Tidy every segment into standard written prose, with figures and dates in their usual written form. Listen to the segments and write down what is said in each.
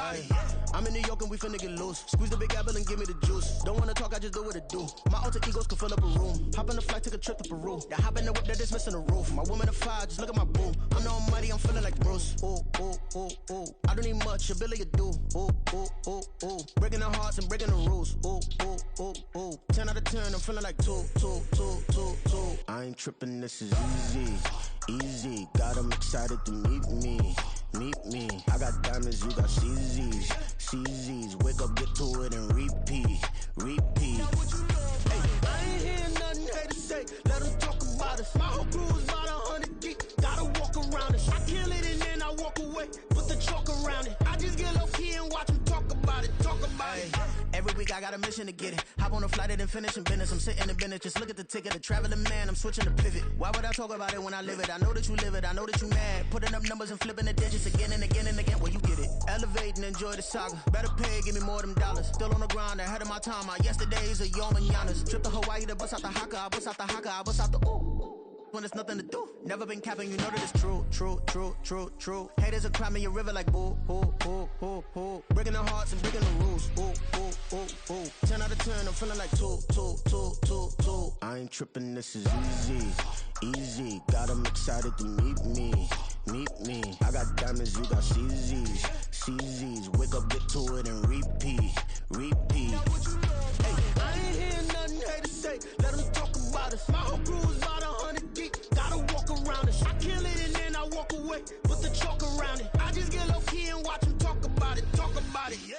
body. I'm in New York and we finna get loose. Squeeze the big apple and give me the juice. Don't wanna talk, I just do what it do. My alter egos can fill up a room. Hop on the flight, take a trip to Peru. They hop in the whip, that is missing the roof. My woman a fire, just look at my boo. I'm the almighty, I'm feeling like Bruce. Ooh, ooh, ooh, ooh. I don't need much, ability to do. Ooh, ooh, ooh, ooh. Breaking the hearts and breaking the rules. Ooh, ooh, ooh, ooh. 10 out of 10, I'm feeling like 2, 2, 2, 2, 2. I ain't tripping, this is easy. Easy, got 'em excited to meet me. Meet me. I got diamonds, you got CZs. CZs, wake up, get to it and repeat. Repeat. Hey, I ain't hearing nothing haters say. Let them talk about us. My whole crew is about 100 deep. Gotta walk around us. I kill it and then I walk away. Put the chalk around it. I just get low key and watch them talk about it. Talk about it. Every week I got a mission to get it. Hop on a flight and then finish in business. I'm sitting in business. Just look at the ticket. A traveling man. I'm switching the pivot. Why would I talk about it when I live it? I know that you live it. I know that you mad. Putting up numbers and flipping the digits again and again and again. Well, you get it. Elevate and enjoy the saga. Better pay, give me more than dollars. Still on the grind, ahead of my time. My yesterdays are your mananas. Trip to Hawaii to bust out the haka. I bust out the haka. I bust out the ooh. When there's nothing to do. Never been capping, you know that it's true, true, true, true, true. Haters are climbing your river like boo, boo, boo, boo, boo. Breaking the hearts and breaking the rules. Ooh, ooh, ooh, ooh. 10 out of 10, I'm feeling like 2, 2, 2, 2, 2. I ain't tripping, this is easy. Easy, got 'em excited to meet me. Meet me. I got diamonds, you got CZs. CZs, wake up, get to it and repeat. Repeat. Hey, I ain't hearing nothing haters say. Let them talk about us. My whole crew is about 100 deep. Gotta walk around us. I kill it and then I walk away. Put the chalk around it. I just get low key and watch them talk about it. Talk about it, yeah.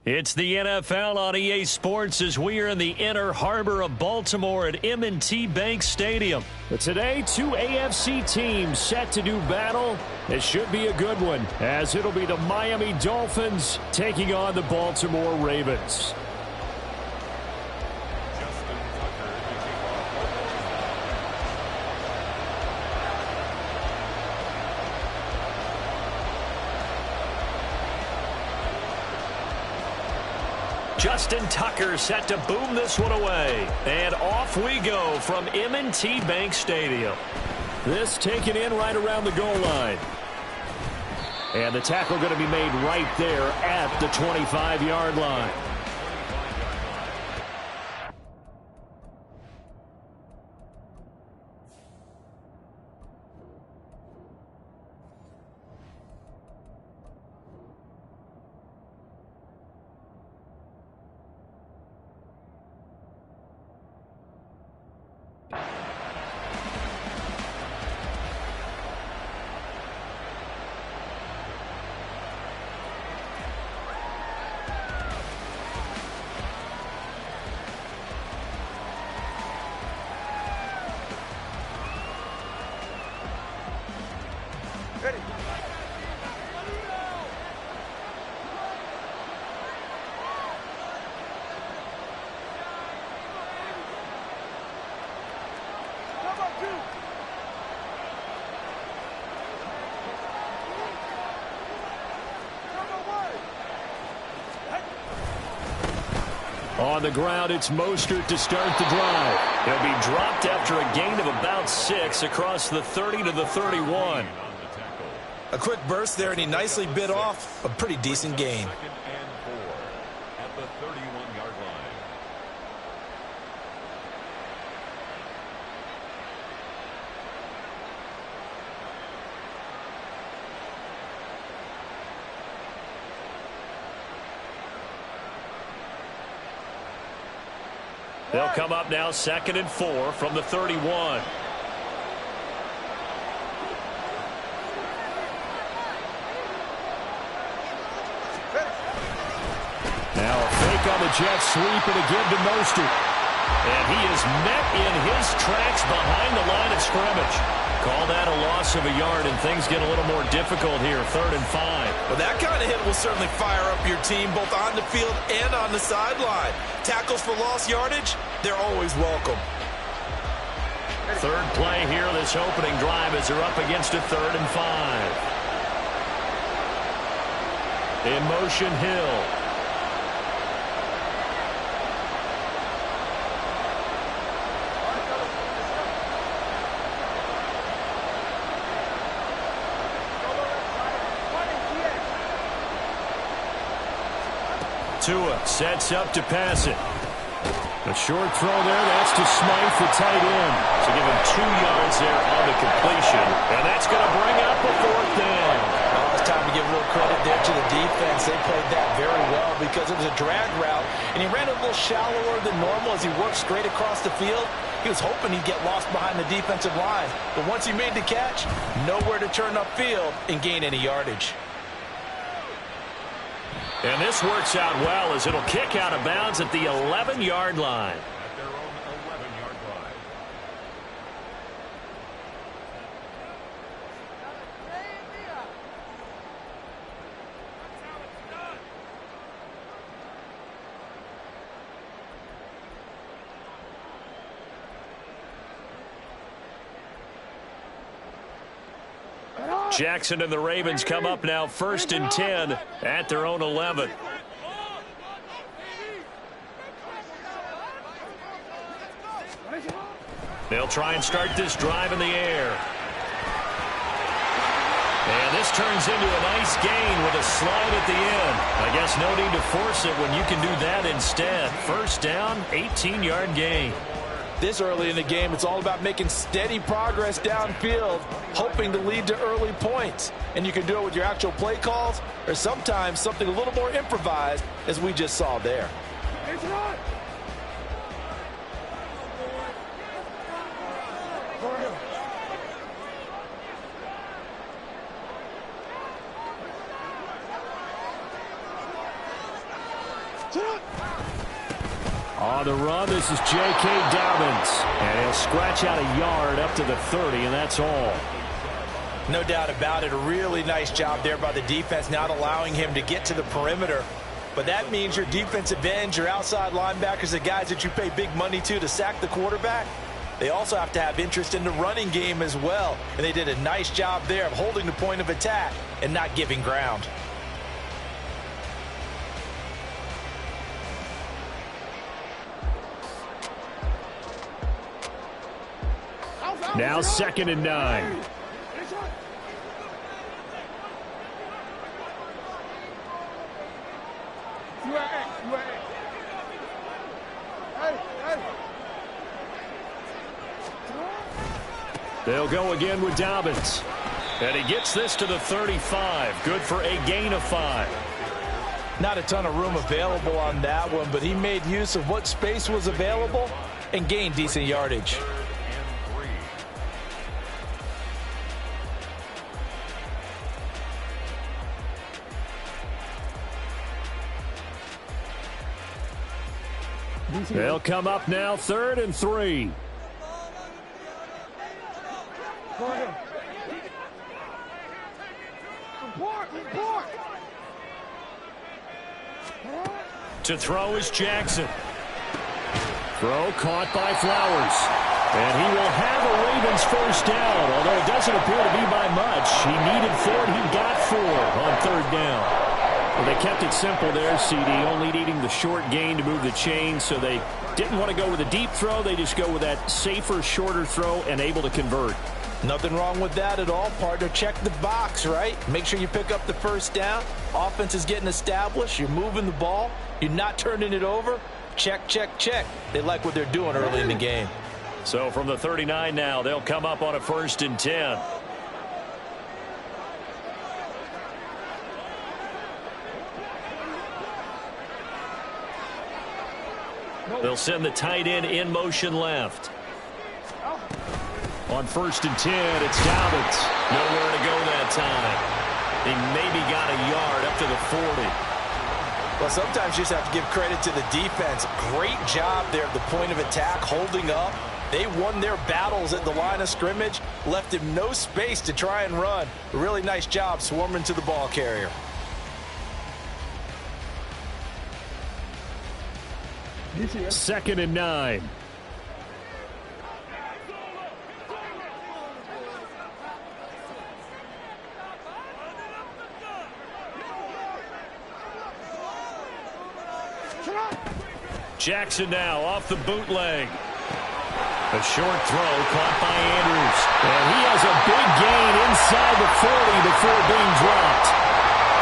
It's the NFL on EA Sports as we are in the inner harbor of Baltimore at M&T Bank Stadium. But today, two AFC teams set to do battle. It should be a good one, as it'll be the Miami Dolphins taking on the Baltimore Ravens. Justin Tucker set to boom this one away. And off we go from M&T Bank Stadium. This taken in right around the goal line. And the tackle going to be made right there at the 25-yard line. On the ground, it's Mostert to start the drive. He'll be dropped after a gain of about 6 across the 30 to the 31. A quick burst there, and he nicely bit off a pretty decent gain. Second and 4 at the 31-yard line. They'll come up now 2nd and 4 from the 31. Now a fake on the jet sweep and a give to Mostert. And he is met in his tracks behind the line of scrimmage. Call that a loss of a yard, and things get a little more difficult here, 3rd and 5. Well, that kind of hit will certainly fire up your team both on the field and on the sideline. Tackles for lost yardage, they're always welcome. Third play here, this opening drive, as they're up against a 3rd and 5. In motion, Hill. Tua sets up to pass it. A short throw there. That's to Smythe, the tight end. So give him 2 yards there on the completion. And that's going to bring up a 4th down. Oh, it's time to give a little credit there to the defense. They played that very well because it was a drag route. And he ran a little shallower than normal as he worked straight across the field. He was hoping he'd get lost behind the defensive line. But once he made the catch, nowhere to turn upfield and gain any yardage. And this works out well as it'll kick out of bounds at the 11-yard line. At their own 11-yard line. Jackson and the Ravens come up now 1st and 10 at their own 11. They'll try and start this drive in the air. And this turns into a nice gain with a slide at the end. I guess no need to force it when you can do that instead. 1st down, 18-yard gain. This early in the game, it's all about making steady progress downfield, hoping to lead to early points. And you can do it with your actual play calls or sometimes something a little more improvised, as we just saw there. On the run, this is J.K. Dobbins. And he'll scratch out a yard up to the 30, and that's all. No doubt about it. A really nice job there by the defense, not allowing him to get to the perimeter. But that means your defensive ends, your outside linebackers, the guys that you pay big money to sack the quarterback, they also have to have interest in the running game as well. And they did a nice job there of holding the point of attack and not giving ground. Now 2nd and 9. They'll go again with Dobbins. And he gets this to the 35. Good for a gain of 5. Not a ton of room available on that one, but he made use of what space was available and gained decent yardage. They'll come up now 3rd and 3. To throw is Jackson. Throw caught by Flowers. And he will have a Ravens first down, although it doesn't appear to be by much. He needed 4, he got 4 on 3rd down. Well, they kept it simple there, CD, only needing the short gain to move the chain, so they didn't want to go with a deep throw. They just go with that safer, shorter throw and able to convert. Nothing wrong with that at all, partner. Check the box, right? Make sure you pick up the first down. Offense is getting established. You're moving the ball. You're not turning it over. Check, check, check. They like what they're doing early in the game. So from the 39 now, they'll come up on a 1st and 10. They'll send the tight end in motion left. On 1st and 10, it's Dobbins. Nowhere to go that time. He maybe got a yard up to the 40. Well, sometimes you just have to give credit to the defense. Great job there at the point of attack, holding up. They won their battles at the line of scrimmage, left him no space to try and run. A really nice job swarming to the ball carrier. Second and 9. Jackson now off the bootleg. A short throw caught by Andrews. And he has a big gain inside the 40 before being dropped.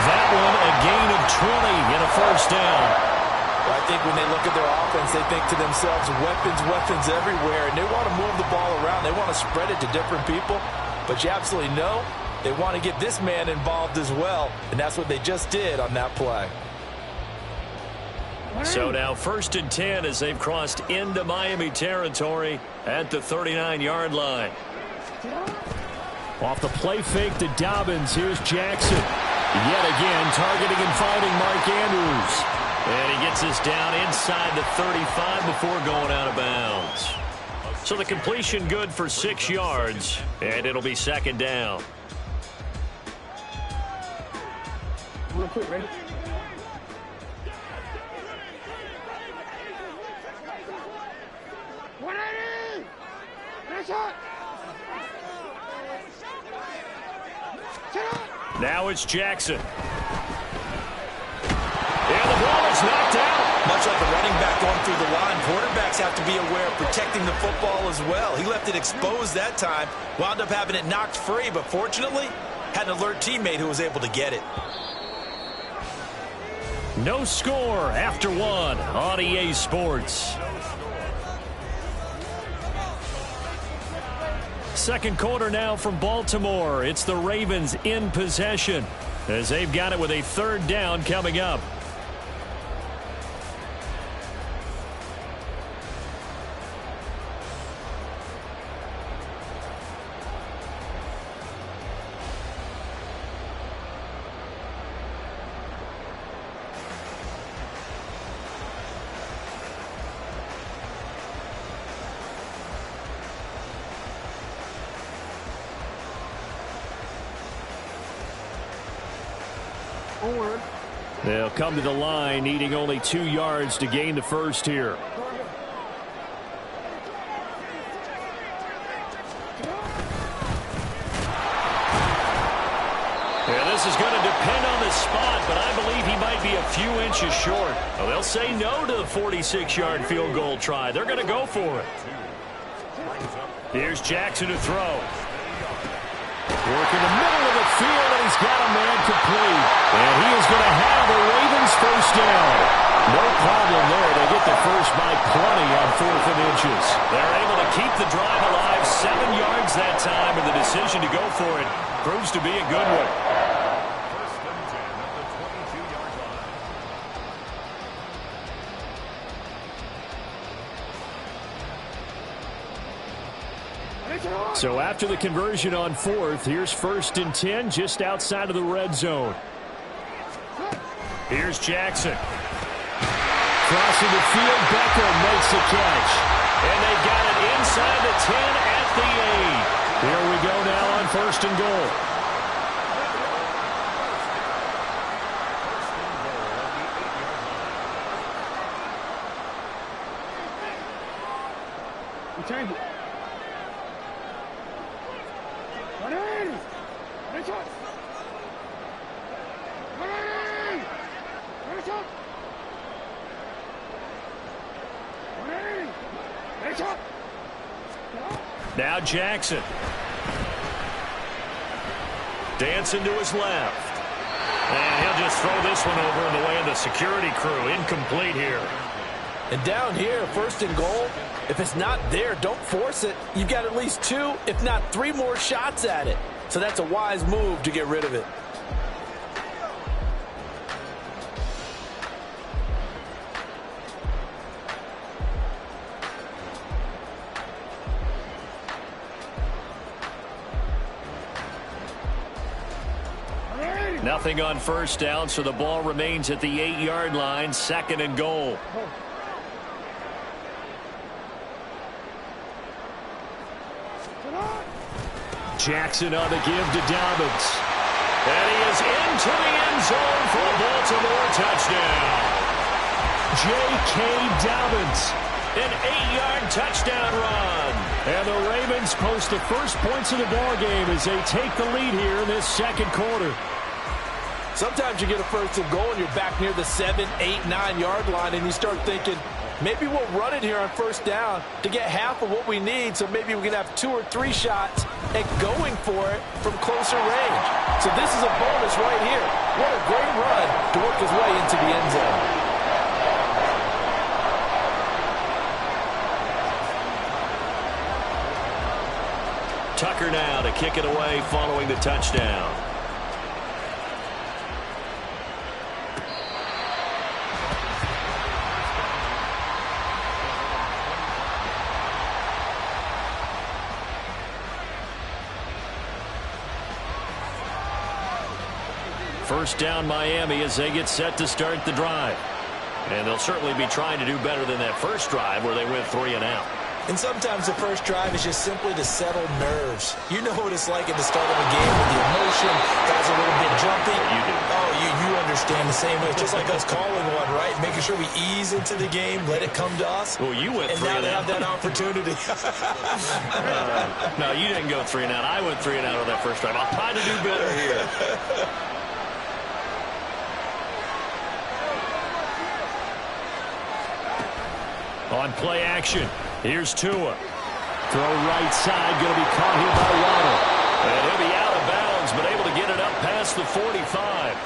That one a gain of 20 and a first down. I think when they look at their offense, they think to themselves, weapons, weapons everywhere. And they want to move the ball around. They want to spread it to different people. But you absolutely know they want to get this man involved as well. And that's what they just did on that play. So now 1st and 10 as they've crossed into Miami territory at the 39-yard line. Off the play fake to Dobbins. Here's Jackson. Yet again targeting and finding Mark Andrews. And he gets us down inside the 35 before going out of bounds. So the completion good for 6 yards, and it'll be 2nd down. Real quick, ready? Now it's Jackson. And the ball is knocked out. Much like a running back going through the line, quarterbacks have to be aware of protecting the football as well. He left it exposed that time, wound up having it knocked free, but fortunately, had an alert teammate who was able to get it. No score after 1 on EA Sports. Second quarter now from Baltimore. It's the Ravens in possession as they've got it with a 3rd down coming up. They'll come to the line, needing only 2 yards to gain the first here. Yeah, this is going to depend on the spot, but I believe he might be a few inches short. Well, they'll say no to the 46-yard field goal try. They're going to go for it. Here's Jackson to throw. Work in the middle of the field, and he's got a man complete. And he is going to have the Ravens first down. No problem there. They get the first by plenty on 4th and inches. They're able to keep the drive alive, 7 yards that time, and the decision to go for it proves to be a good one. First and 10 at the 22-yard line. So after the conversion on 4th, here's 1st and 10 just outside of the red zone. Here's Jackson. Crossing the field, Beckham makes the catch. And they've got it inside the 10 at the 8. Here we go now on 1st and goal. Change it. Now Jackson. Dancing to his left. And he'll just throw this one over in the way of the security crew. Incomplete here. And down here, 1st and goal, if it's not there, don't force it. You've got at least 2, if not 3 more shots at it. So that's a wise move to get rid of it. Nothing on 1st down, so the ball remains at the 8-yard line, 2nd and goal. Jackson on the give to Dobbins. And he is into the end zone for a Baltimore touchdown. J.K. Dobbins, an 8-yard touchdown run. And the Ravens post the first points of the ballgame as they take the lead here in this 2nd quarter. Sometimes you get a 1st and goal and you're back near the 7, 8, 9-yard line and you start thinking, maybe we'll run it here on 1st down to get half of what we need, so maybe we can have 2 or 3 shots at going for it from closer range. So this is a bonus right here. What a great run to work his way into the end zone. Tucker now to kick it away following the touchdown. First down Miami as they get set to start the drive. And they'll certainly be trying to do better than that first drive where they went 3 and out. And sometimes the first drive is just simply to settle nerves. You know what it's like at the start of a game with the emotion, guys a little bit jumpy. You do. Oh, you understand the same way. It's just like us calling one, right? Making sure we ease into the game, let it come to us. Well, you went 3 and out. And now they have that opportunity. No, you didn't go 3 and out. I went 3 and out on that first drive. I'll try to do better here. On play action, here's Tua. Throw right side, going to be caught here by Waddle. And he'll be out of bounds, but able to get it up past the 45.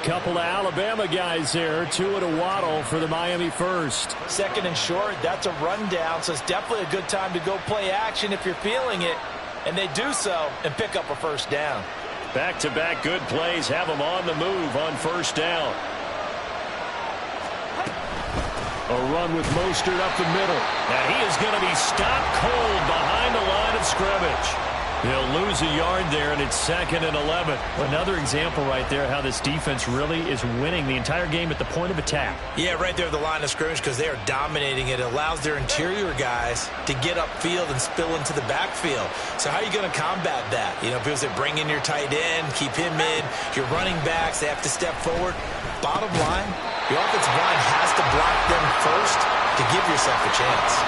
Couple of Alabama guys there, Tua to Waddle for the Miami first. 2nd and short, that's a rundown, so it's definitely a good time to go play action if you're feeling it. And they do so and pick up a 1st down. Back-to-back good plays have them on the move on 1st down. A run with Mostert up the middle. And he is going to be stopped cold behind the line of scrimmage. He'll lose a yard there, and it's 2nd and 11. Another example right there how this defense really is winning the entire game at the point of attack. Yeah, right there at the line of scrimmage because they are dominating it. It allows their interior guys to get upfield and spill into the backfield. So how are you going to combat that? You know, because they bring in your tight end, keep him in, your running backs, they have to step forward. Bottom line, your offensive line has to block them first to give yourself a chance.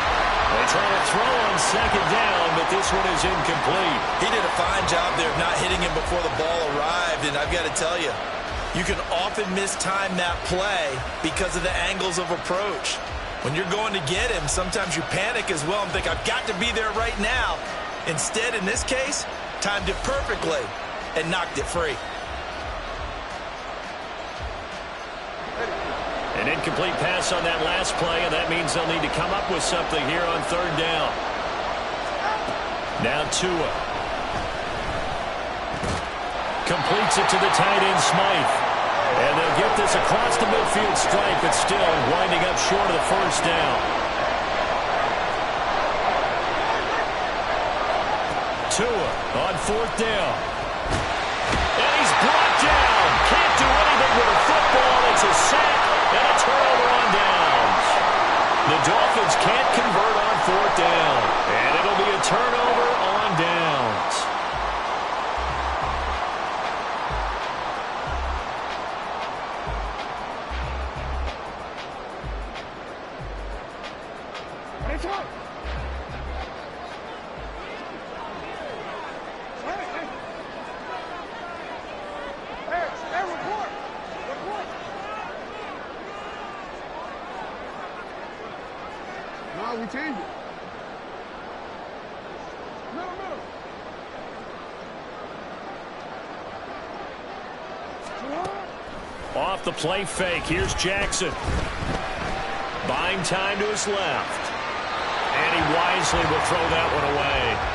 They try to throw on 2nd down, but this one is incomplete. He did a fine job there of not hitting him before the ball arrived, and I've got to tell you, you can often mistime that play because of the angles of approach. When you're going to get him, sometimes you panic as well and think, I've got to be there right now. Instead, in this case, timed it perfectly and knocked it free. An incomplete pass on that last play, and that means they'll need to come up with something here on 3rd down. Now Tua. Completes it to the tight end, Smythe. And they'll get this across the midfield stripe, but still winding up short of the 1st down. Tua on 4th down. And he's brought down. Can't do anything with a football. It's a sack. And a turnover on downs. The Dolphins can't convert on 4th down. And it'll be a turnover on downs. We change it. No. Off the play fake. Here's Jackson. Buying time to his left. And he wisely will throw that one away.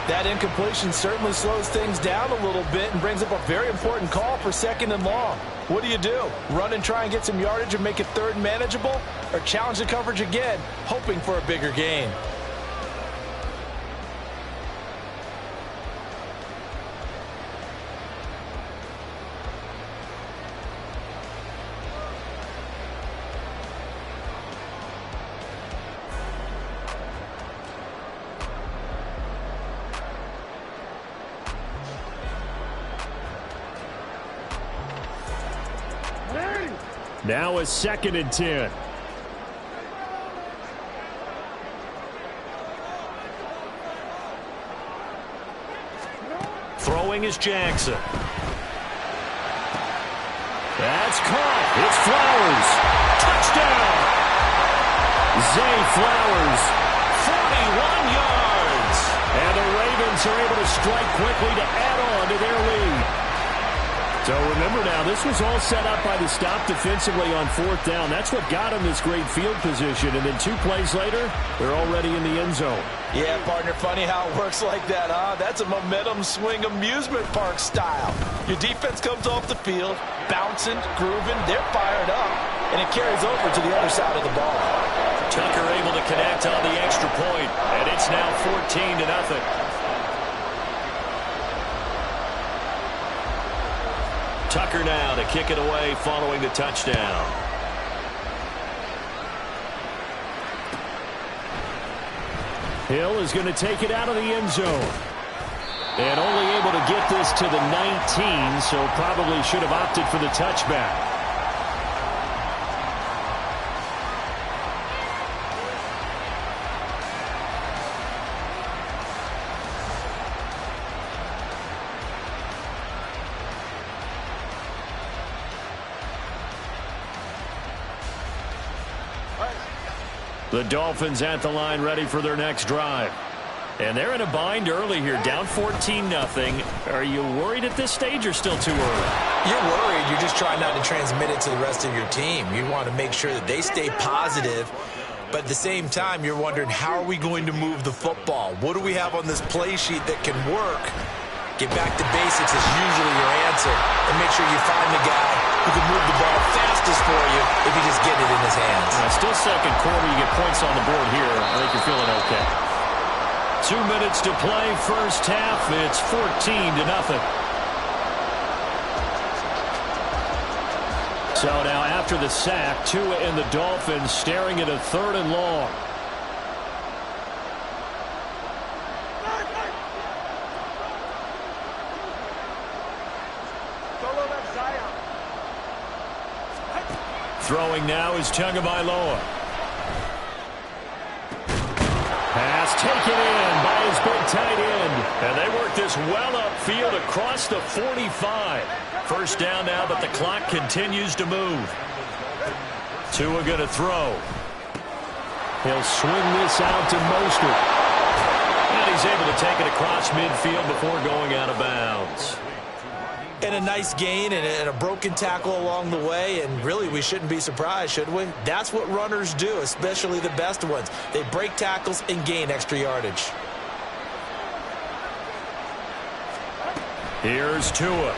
That incompletion certainly slows things down a little bit and brings up a very important call for 2nd and long. What do? Run and try and get some yardage and make it 3rd and manageable? Or challenge the coverage again, hoping for a bigger gain? Now a 2nd and 10. Throwing is Jackson. That's caught. It's Flowers. Touchdown. Zay Flowers. 41 yards. And the Ravens are able to strike quickly to add on to their lead. So remember now, this was all set up by the stop defensively on 4th down. That's what got them this great field position. And then 2 plays later, they're already in the end zone. Yeah, partner, funny how it works like that, huh? That's a momentum swing amusement park style. Your defense comes off the field, bouncing, grooving, they're fired up, and it carries over to the other side of the ball. Tucker able to connect on the extra point, and it's now 14-0. Tucker now to kick it away following the touchdown. Hill is going to take it out of the end zone. And only able to get this to the 19, so probably should have opted for the touchback. The Dolphins at the line ready for their next drive. And they're in a bind early here, down 14-0. Are you worried at this stage or still too early? You're worried. You're just trying not to transmit it to the rest of your team. You want to make sure that they stay positive. But at the same time, you're wondering, how are we going to move the football? What do we have on this play sheet that can work? Get back to basics is usually your answer. And make sure you find the guy who can move the ball fastest for you if you just get it in his hands. Still second quarter, you get points on the board here. I think you're feeling okay. 2 minutes to play, first half. It's 14-0. So now after the sack, Tua and the Dolphins staring at a 3rd and long. Throwing now is Tagovailoa. Pass taken in by his big tight end. And they work this well upfield across the 45. First down now, but the clock continues to move. Tua going to throw. He'll swing this out to Mostert. And he's able to take it across midfield before going out of bounds. And a nice gain and a broken tackle along the way, and really we shouldn't be surprised, should we? That's what runners do, especially the best ones. They break tackles and gain extra yardage. Here's Tua.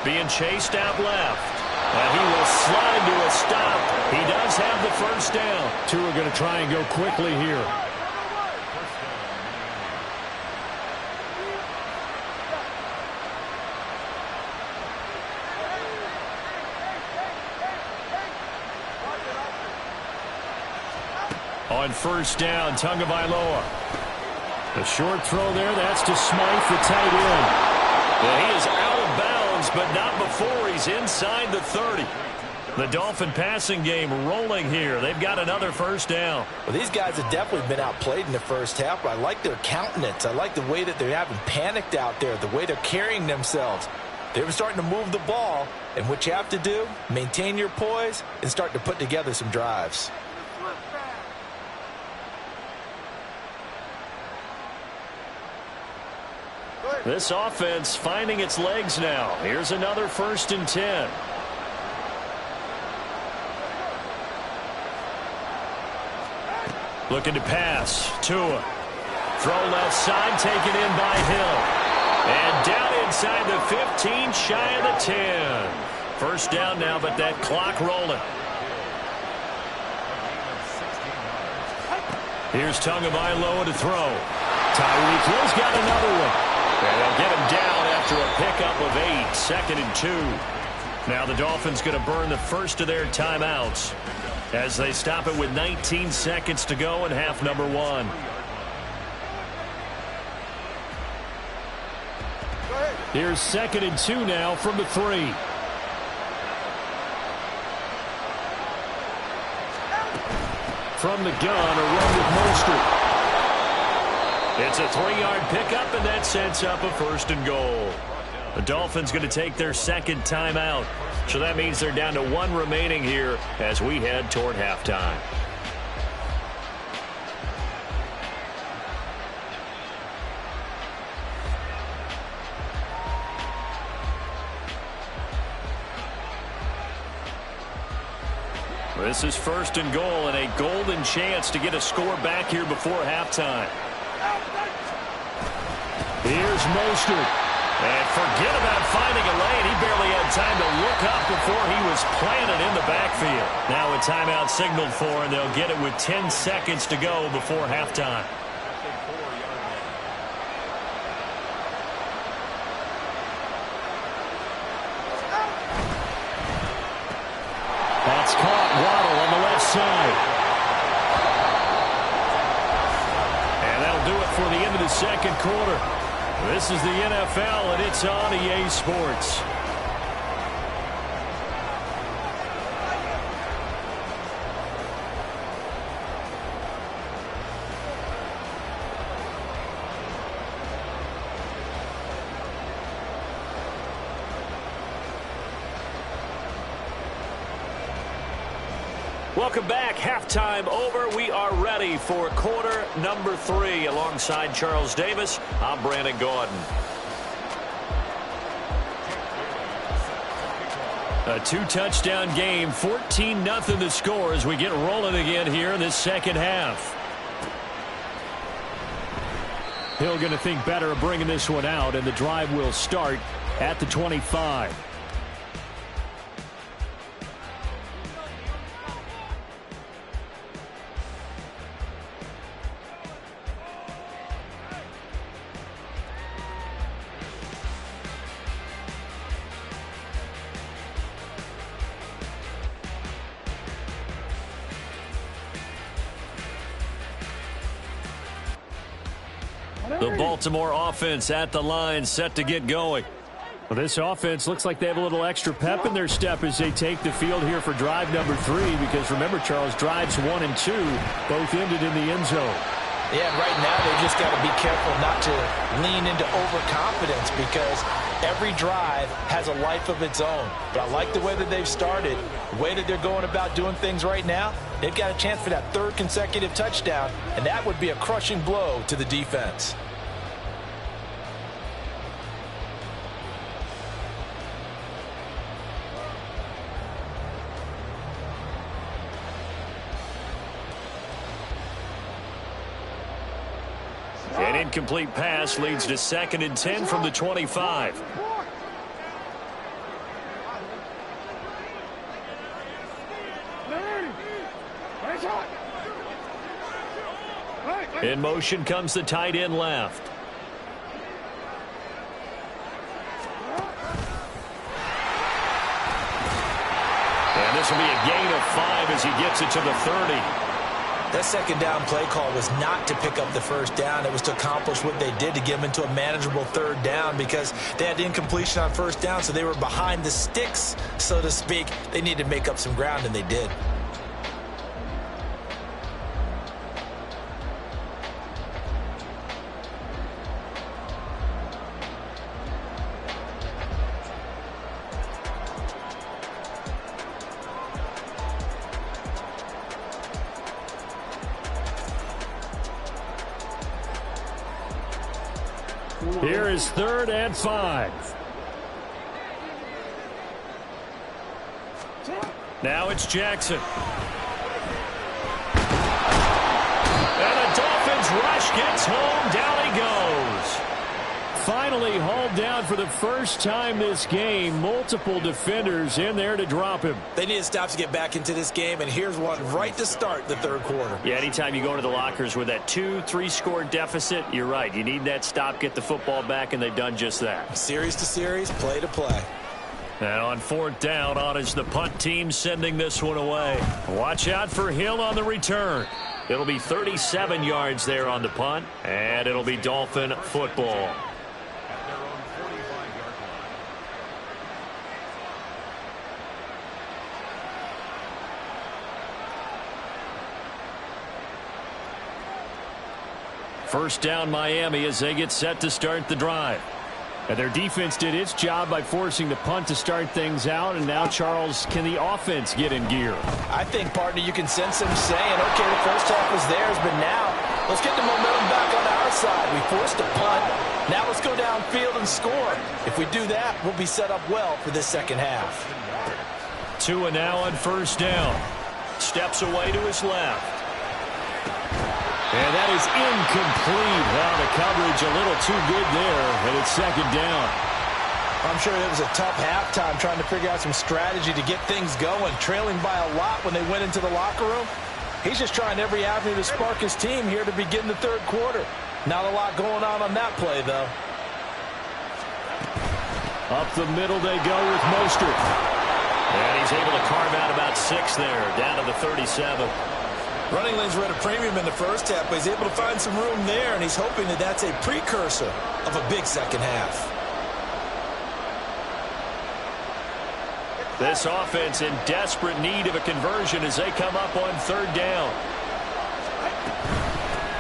Being chased out left. And he will slide to a stop. He does have the first down. Tua going to try and go quickly here. On first down, Tagovailoa. The short throw there, that's to Smythe, the tight end. Yeah, he is out of bounds, but not before he's inside the 30. The Dolphin passing game rolling here. They've got another first down. Well, these guys have definitely been outplayed in the first half, but I like their countenance. I like the way that they haven't panicked out there, the way they're carrying themselves. They were starting to move the ball, and what you have to do, maintain your poise and start to put together some drives. This offense finding its legs now. Here's another 1st and 10. Looking to pass. Tua. Throw left side, taken in by Hill. And down inside the 15, shy of the 10. First down now, but that clock rolling. Here's Tagovailoa to throw. Tyreek Hill's got another one. And they'll get him down after a pickup of 8, 2nd and 2. Now the Dolphins going to burn the first of their timeouts as they stop it with 19 seconds to go in half number 1. Here's 2nd and 2 now from the 3. From the gun, a run with Mostert. It's a 3-yard pickup, and that sets up a 1st and goal. The Dolphins going to take their 2nd timeout. So that means they're down to 1 remaining here as we head toward halftime. This is 1st and goal and a golden chance to get a score back here before halftime. Here's Mostert. And forget about finding a lane. He barely had time to look up before he was planted in the backfield. Now a timeout signaled for, and they'll get it with 10 seconds to go before halftime. That's caught. Waddle on the left side. And that'll do it for the end of the 2nd quarter. This is the NFL, and it's on EA Sports. Welcome back. Halftime over. We are ready for quarter number 3. Alongside Charles Davis, I'm Brandon Gaudin. A 2-touchdown game, 14-0 the score as we get rolling again here in this 2nd half. Hill going to think better of bringing this one out, and the drive will start at the 25. The Baltimore offense at the line, set to get going. Well, this offense looks like they have a little extra pep in their step as they take the field here for drive number 3, because remember, Charles, drives 1 and 2 both ended in the end zone. Yeah, and right now they just got to be careful not to lean into overconfidence, because every drive has a life of its own. But I like the way that they've started, the way that they're going about doing things right now. They've got a chance for that 3rd consecutive touchdown, and that would be a crushing blow to the defense. An incomplete pass leads to 2nd and 10 from the 25. In motion comes the tight end left. And this will be a gain of 5 as he gets it to the 30. That 2nd down play call was not to pick up the 1st down. It was to accomplish what they did, to get them into a manageable 3rd down, because they had incompletion on 1st down, so they were behind the sticks, so to speak. They needed to make up some ground, and they did. Here is 3rd and 5. Now it's Jackson. And the Dolphins rush gets home. Down he goes. Finally hauled down for the first time this game. Multiple defenders in there to drop him. They need to stop to get back into this game, and here's one right to start the 3rd quarter. Yeah, anytime you go into the lockers with that 2-3 score deficit, you're right. You need that stop, get the football back, and they've done just that. Series to series, play to play. And on 4th down, on is the punt team sending this one away. Watch out for Hill on the return. It'll be 37 yards there on the punt, and it'll be Dolphin football. First down Miami as they get set to start the drive. And their defense did its job by forcing the punt to start things out. And now, Charles, can the offense get in gear? I think, partner, you can sense them saying, okay, the 1st half was theirs, but now let's get the momentum back on our side. We forced a punt. Now let's go downfield and score. If we do that, we'll be set up well for this 2nd half. Tua now on 1st down. Steps away to his left. And that is incomplete. Well, the coverage a little too good there, and it's 2nd down. I'm sure it was a tough halftime trying to figure out some strategy to get things going, trailing by a lot when they went into the locker room. He's just trying every avenue to spark his team here to begin the 3rd quarter. Not a lot going on that play, though. Up the middle they go with Mostert. And he's able to carve out about 6 there, down to the 37. Running lanes were at a premium in the 1st half, but he's able to find some room there, and he's hoping that that's a precursor of a big 2nd half. This offense in desperate need of a conversion as they come up on 3rd down.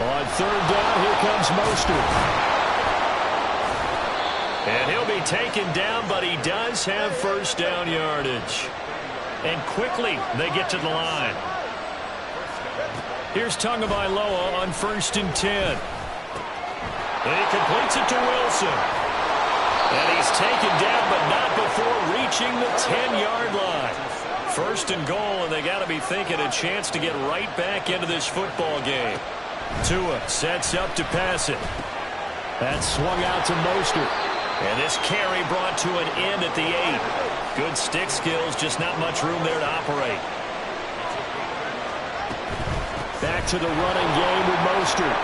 On 3rd down, here comes Mostert. And he'll be taken down, but he does have 1st down yardage. And quickly they get to the line. Here's Tagovailoa on 1st and 10. And he completes it to Wilson. And he's taken down, but not before reaching the 10-yard line. 1st and goal, and they got to be thinking a chance to get right back into this football game. Tua sets up to pass it. That swung out to Mostert. And this carry brought to an end at the 8. Good stick skills, just not much room there to operate. Back to the running game with Mostert.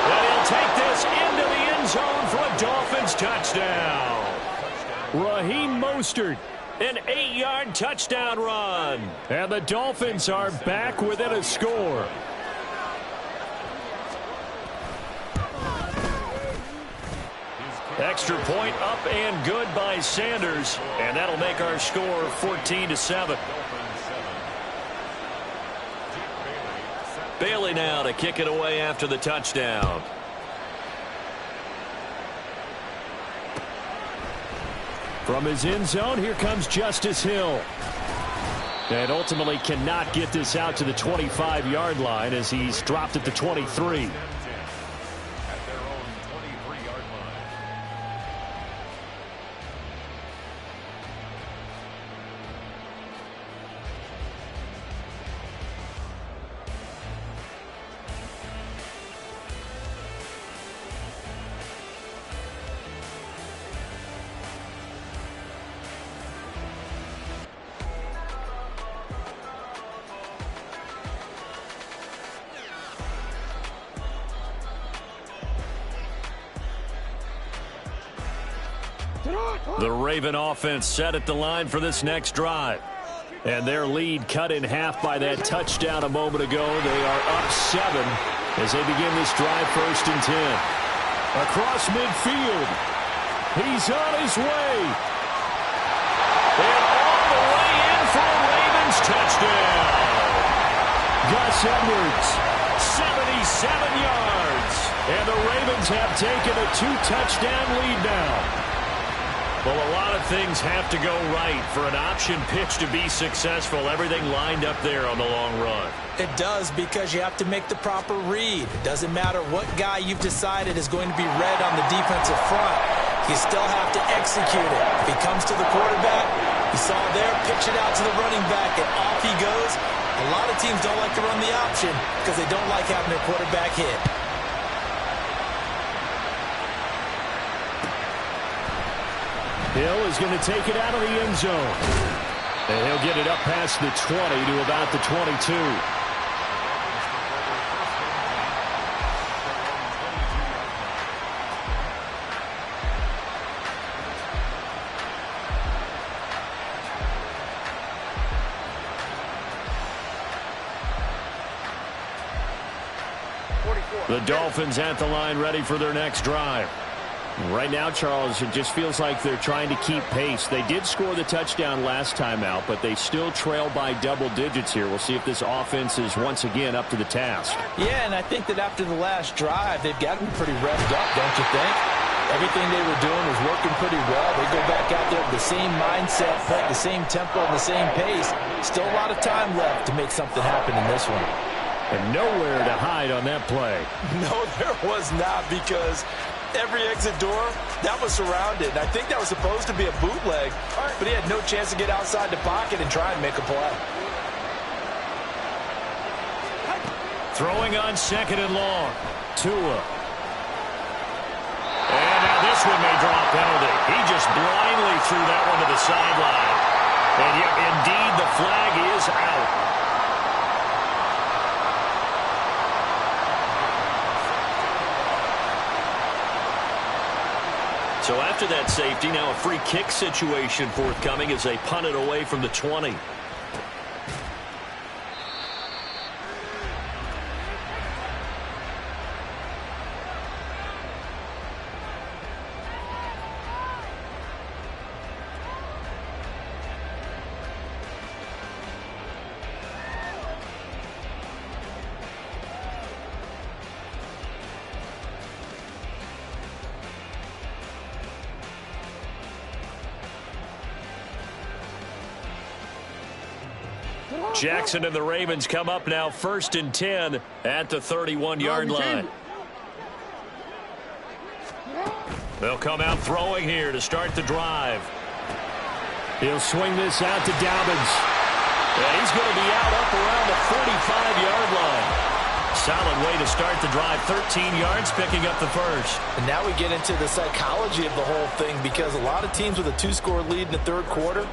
And he'll take this into the end zone for a Dolphins touchdown. Raheem Mostert. An 8-yard touchdown run. And the Dolphins are back within a score. Extra point up and good by Sanders, and that'll make our score 14-7. Bailey now to kick it away after the touchdown. From his end zone, here comes Justice Hill. And ultimately cannot get this out to the 25-yard line as he's dropped at the 23. The Raven offense set at the line for this next drive. And their lead cut in half by that touchdown a moment ago. They are up 7 as they begin this drive 1st and 10. Across midfield. He's on his way. And all the way in for a Ravens touchdown. Gus Edwards, 77 yards. And the Ravens have taken a 2-touchdown lead now. Well, a lot of things have to go right for an option pitch to be successful. Everything lined up there on the long run. It does, because you have to make the proper read. It doesn't matter what guy you've decided is going to be read on the defensive front. You still have to execute it. If he comes to the quarterback, you saw there, pitch it out to the running back, and off he goes. A lot of teams don't like to run the option because they don't like having their quarterback hit. Hill is going to take it out of the end zone. And he'll get it up past the 20 to about the 22. The Dolphins at the line ready for their next drive. Right now, Charles, it just feels like they're trying to keep pace. They did score the touchdown last time out, but they still trail by double digits here. We'll see if this offense is once again up to the task. Yeah, and I think that after the last drive, they've gotten pretty revved up, don't you think? Everything they were doing was working pretty well. They go back out there with the same mindset, play at the same tempo and the same pace. Still a lot of time left to make something happen in this one. And nowhere to hide on that play. No, there was not, because every exit door, that was surrounded. I think that was supposed to be a bootleg, but he had no chance to get outside the pocket and try and make a play. Throwing on 2nd and long. Tua. And now this one may draw a penalty. He just blindly threw that one to the sideline. And yet, indeed, the flag is out. So after that safety, now a free kick situation forthcoming as they punt it away from the 20. Jackson and the Ravens come up now 1st and 10 at the 31-yard line. They'll come out throwing here to start the drive. He'll swing this out to Dobbins. And he's going to be out up around the 45-yard line. Solid way to start the drive. 13 yards, picking up the first. And now we get into the psychology of the whole thing, because a lot of teams with a 2-score lead in the third quarter,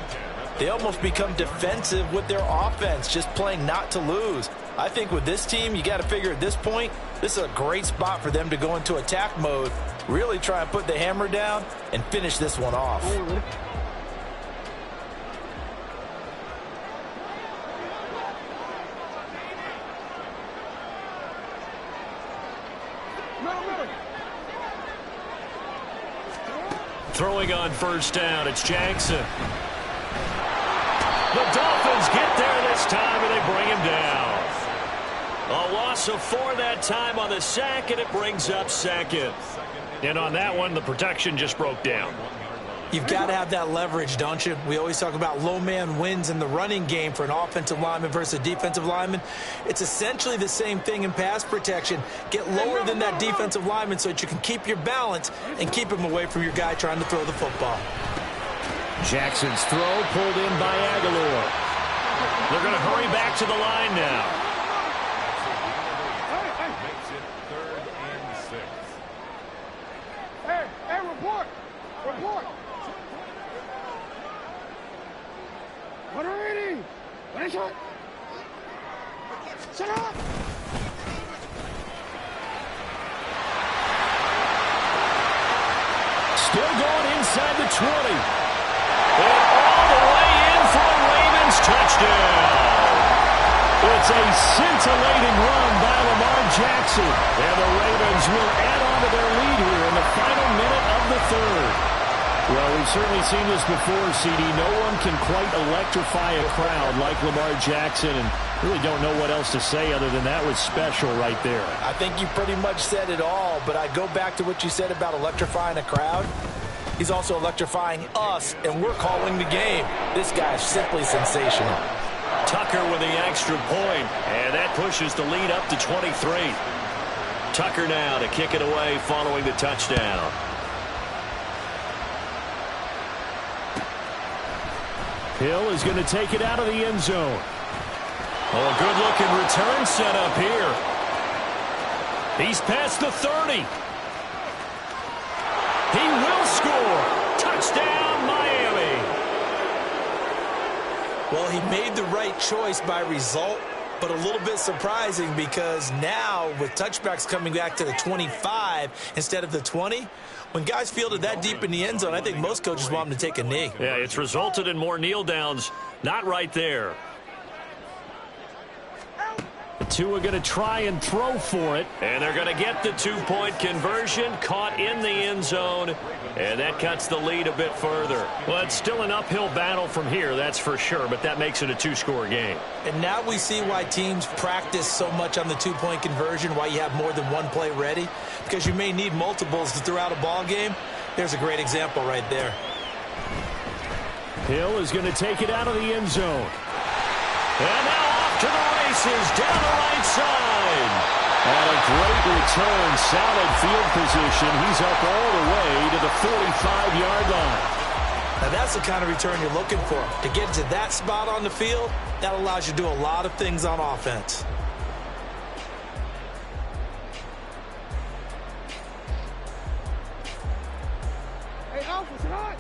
they almost become defensive with their offense, just playing not to lose. I think with this team, you got to figure at this point, this is a great spot for them to go into attack mode, really try and put the hammer down and finish this one off. Throwing on first down, it's Jackson. The Dolphins get there this time, and they bring him down. A loss of 4 that time on the sack, and it brings up second. And on that one, the protection just broke down. You've got to have that leverage, don't you? We always talk about low man wins in the running game for an offensive lineman versus a defensive lineman. It's essentially the same thing in pass protection. Get lower than that defensive lineman so that you can keep your balance and keep him away from your guy trying to throw the football. Jackson's throw pulled in by Aguilar. They're going to hurry back to the line now. Makes it 3rd and 6. Hey, report. Report. 180. What is it? Shut up. Still going inside the 20. And all the way in for a Ravens touchdown. It's a scintillating run by Lamar Jackson. And the Ravens will add on to their lead here in the final minute of the 3rd. Well, we've certainly seen this before, CD. No one can quite electrify a crowd like Lamar Jackson, and really don't know what else to say other than that was special right there. I think you pretty much said it all, but I go back to what you said about electrifying a crowd. He's also electrifying us, and we're calling the game. This guy is simply sensational. Tucker with the extra point, and that pushes the lead up to 23. Tucker now to kick it away following the touchdown. Hill is going to take it out of the end zone. Oh, a good-looking return set up here. He's past the 30. He will score. Touchdown, Miami. Well, he made the right choice by result, but a little bit surprising because now with touchbacks coming back to the 25 instead of the 20, when guys fielded that deep in the end zone, I think most coaches want them to take a knee. Yeah, it's resulted in more kneel downs. Not right there. The two are going to try and throw for it. And they're going to get the 2-point conversion, caught in the end zone. And that cuts the lead a bit further. Well, it's still an uphill battle from here, that's for sure. But that makes it a 2-score game. And now we see why teams practice so much on the 2-point conversion, why you have more than one play ready. Because you may need multiples to throw out a ball game. There's a great example right there. Hill is going to take it out of the end zone. And now off to the races down the right side. And a great return, solid field position. He's up all the way to the 45-yard line. Now that's the kind of return you're looking for. To get to that spot on the field, that allows you to do a lot of things on offense.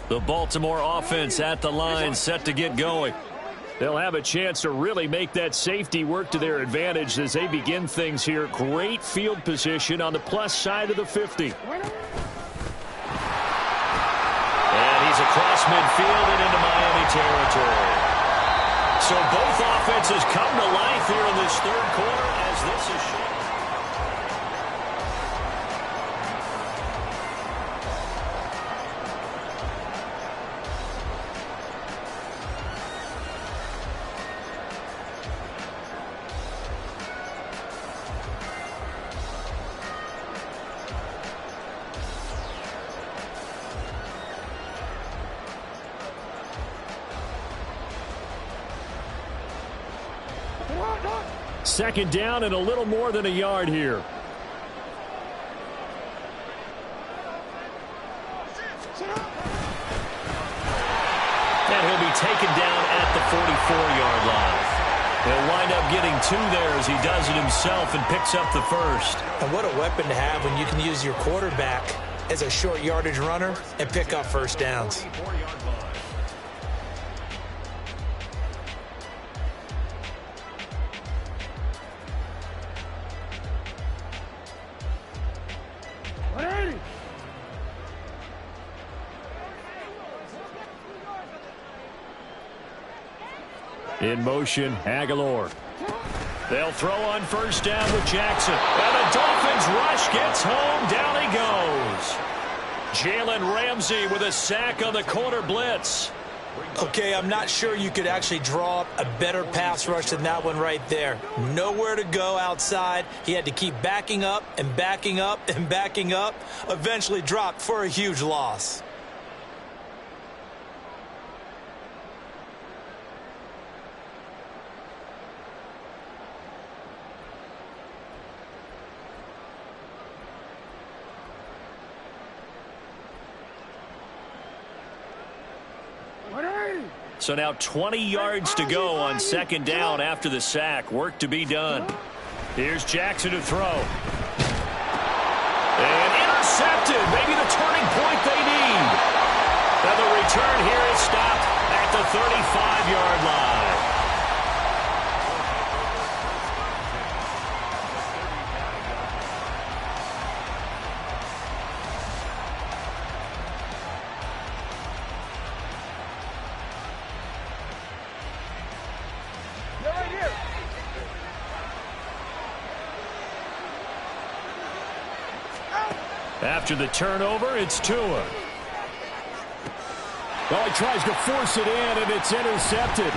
The Baltimore offense at the line, set to get going. They'll have a chance to really make that safety work to their advantage as they begin things here. Great field position on the plus side of the 50. And he's across midfield and into Miami territory. So both offenses come to life here in this 3rd quarter as this is short. Second down and a little more than a yard here. And he'll be taken down at the 44-yard line. He'll wind up getting 2 there as he does it himself and picks up the first. And what a weapon to have when you can use your quarterback as a short yardage runner and pick up first downs. In motion, Aguilar. They'll throw on first down with Jackson. And the Dolphins rush gets home. Down he goes. Jalen Ramsey with a sack on the corner blitz. Okay, I'm not sure you could actually draw up a better pass rush than that one right there. Nowhere to go outside. He had to keep backing up and backing up and backing up. Eventually dropped for a huge loss. So now 20 yards to go on second down after the sack. Work to be done. Here's Jackson to throw. And intercepted. Maybe the turning point they need. And the return here is stopped at the 35-yard line. After the turnover, it's Tua. Well, he tries to force it in, and it's intercepted.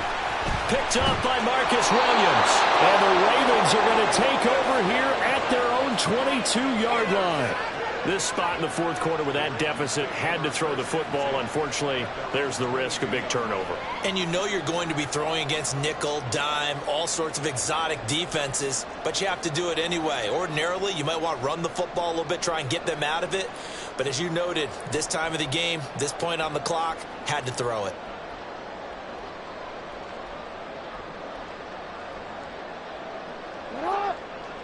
Picked up by Marcus Williams. And the Ravens are going to take over here at their own 22-yard line. This spot in the fourth quarter with that deficit had to throw the football. Unfortunately, there's the risk of big turnover. And you know you're going to be throwing against nickel, dime, all sorts of exotic defenses, but you have to do it anyway. Ordinarily, you might want to run the football a little bit, try and get them out of it. But as you noted, this time of the game, this point on the clock, had to throw it.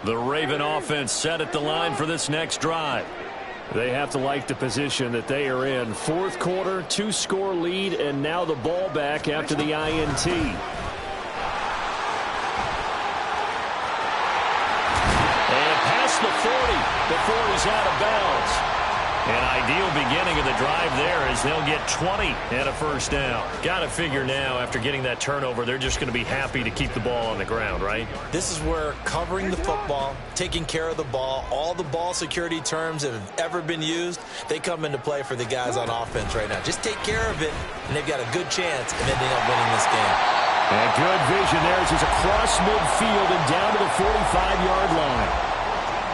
The Raven offense set at the line for this next drive. They have to like the position that they are in. Fourth quarter, 2-score lead, and now the ball back after the INT. And past the 40 before he's out of bounds. An ideal beginning of the drive there as they'll get 20 and a first down. Got to figure now after getting that turnover, they're just going to be happy to keep the ball on the ground, right? This is where covering the football, taking care of the ball, all the ball security terms that have ever been used, they come into play for the guys on offense right now. Just take care of it, and they've got a good chance of ending up winning this game. And good vision there as he's across midfield and down to the 45-yard line.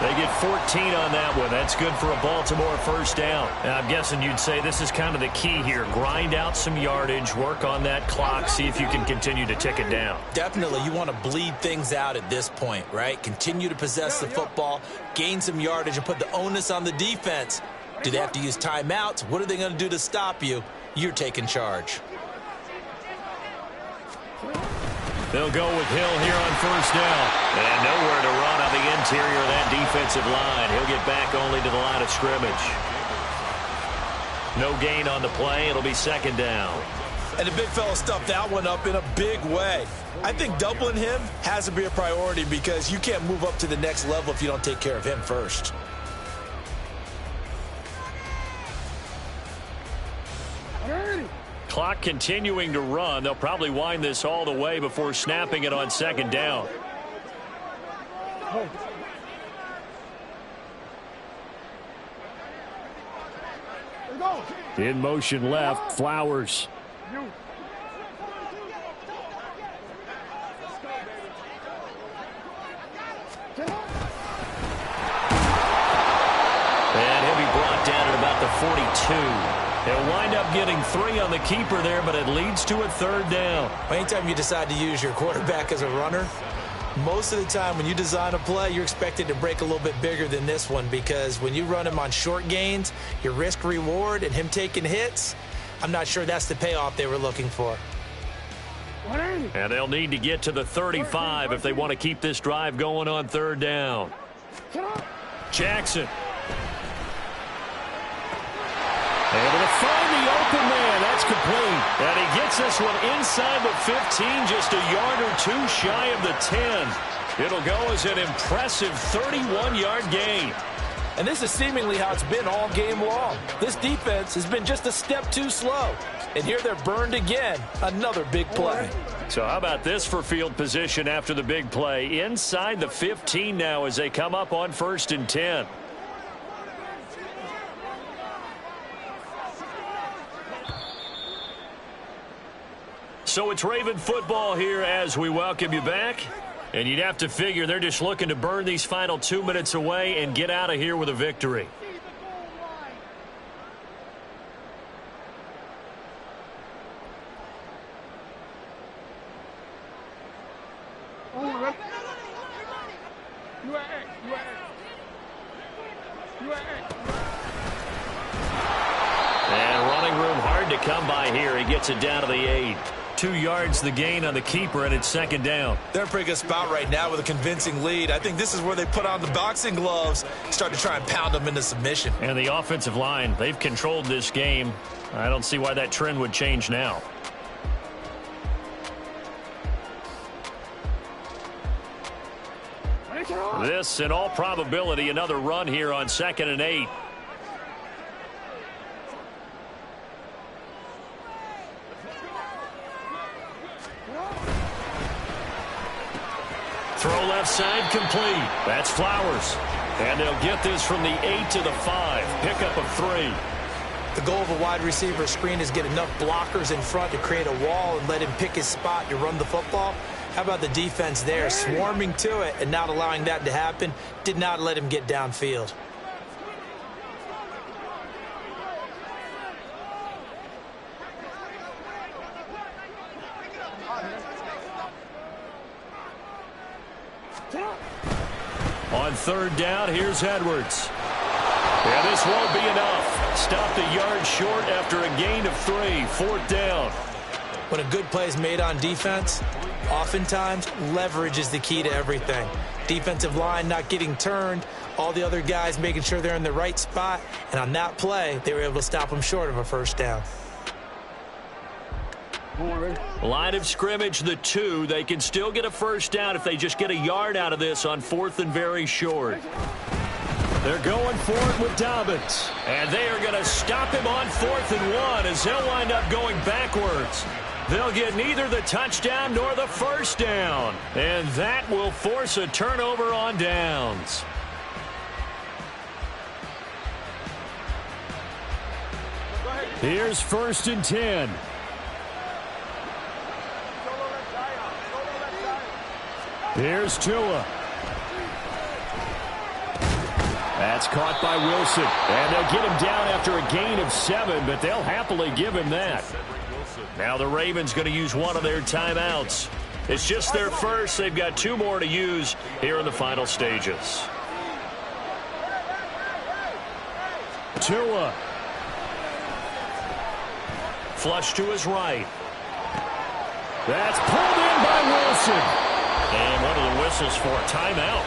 They get 14 on that one. That's good for a Baltimore first down. And I'm guessing you'd say this is kind of the key here. Grind out some yardage, work on that clock, see if you can continue to tick it down. Definitely. You want to bleed things out at this point, right? Continue to possess the football, gain some yardage, and put the onus on the defense. Do they have to use timeouts? What are they going to do to stop you? You're taking charge. They'll go with Hill here on first down. And nowhere to run on the interior of that defensive line. He'll get back only to the line of scrimmage. No gain on the play. It'll be second down. And the big fella stuffed that one up in a big way. I think doubling him has to be a priority because you can't move up to the next level if you don't take care of him first. Clock continuing to run. They'll probably wind this all the way before snapping it on second down. In motion left, Flowers. And he'll be brought down at about the 42. They'll wind up getting 3 on the keeper there, but it leads to a third down. Anytime you decide to use your quarterback as a runner, most of the time when you design a play, you're expected to break a little bit bigger than this one because when you run him on short gains, your risk-reward and him taking hits, I'm not sure that's the payoff they were looking for. And they'll need to get to the 35 if they want to keep this drive going on third down. Jackson. Able to find the open man. That's complete. And he gets this one inside the 15, just a yard or two shy of the 10. It'll go as an impressive 31-yard gain. And this is seemingly how it's been all game long. This defense has been just a step too slow. And here they're burned again. Another big play. So how about this for field position after the big play? Inside the 15 now as they come up on 1st and 10. So it's Raven football here as we welcome you back. And you'd have to figure they're just looking to burn these final 2 minutes away and get out of here with a victory. And running room hard to come by here. He gets it down to the 8. 2 yards the gain on the keeper, and it's second down. They're in a pretty good spot right now with a convincing lead. I think this is where they put on the boxing gloves, start to try and pound them into submission. And the offensive line, they've controlled this game. I don't see why that trend would change now. This, in all probability, another run here on 2nd and 8. Throw left side complete. That's Flowers. And they'll get this from the 8 to the 5. Pickup of 3. The goal of a wide receiver screen is get enough blockers in front to create a wall and let him pick his spot to run the football. How about the defense there, swarming to it and not allowing that to happen? Did not let him get downfield. On 3rd down, here's Edwards. And this won't be enough. Stopped a yard short after a gain of 3. 4th down. When a good play is made on defense, oftentimes leverage is the key to everything. Defensive line not getting turned, all the other guys making sure they're in the right spot, and on that play, they were able to stop them short of a 1st down. Line of scrimmage, the 2. They can still get a 1st down if they just get a yard out of this on 4th and very short. They're going for it with Dobbins. And they are going to stop him on 4th and 1 as they'll wind up going backwards. They'll get neither the touchdown nor the 1st down. And that will force a turnover on downs. Here's 1st and 10. Here's Tua. That's caught by Wilson. And they'll get him down after a gain of 7, but they'll happily give him that. Now the Ravens going to use one of their timeouts. It's just their first. They've got 2 more to use here in the final stages. Tua. Flush to his right. That's pulled in by Wilson. And one of the whistles for a timeout.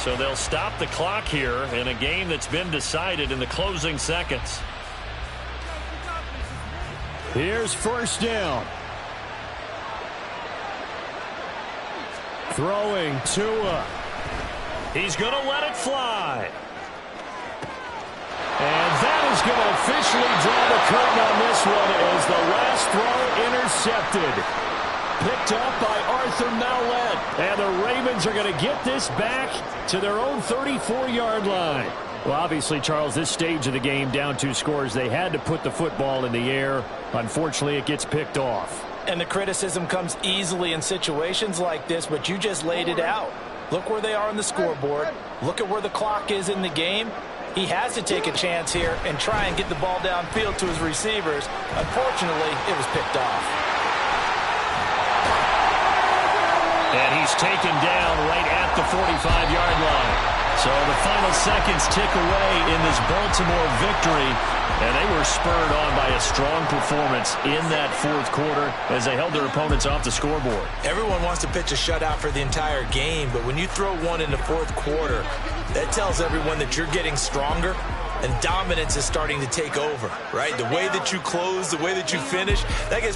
So they'll stop the clock here in a game that's been decided in the closing seconds. Here's 1st down. Throwing Tua. He's going to let it fly. And that is going to officially draw the curtain on this one as the last throw intercepted. Picked up by Arthur Mallett. And the Ravens are going to get this back to their own 34-yard line. Well, obviously, Charles, this stage of the game, down 2 scores, they had to put the football in the air. Unfortunately, it gets picked off. And the criticism comes easily in situations like this, but you just laid it out. Look where they are on the scoreboard. Look at where the clock is in the game. He has to take a chance here and try and get the ball downfield to his receivers. Unfortunately, it was picked off. And he's taken down right at the 45-yard line. So the final seconds tick away in this Baltimore victory. And they were spurred on by a strong performance in that 4th quarter as they held their opponents off the scoreboard. Everyone wants to pitch a shutout for the entire game, but when you throw one in the 4th quarter, that tells everyone that you're getting stronger and dominance is starting to take over, right? The way that you close, the way that you finish, that gets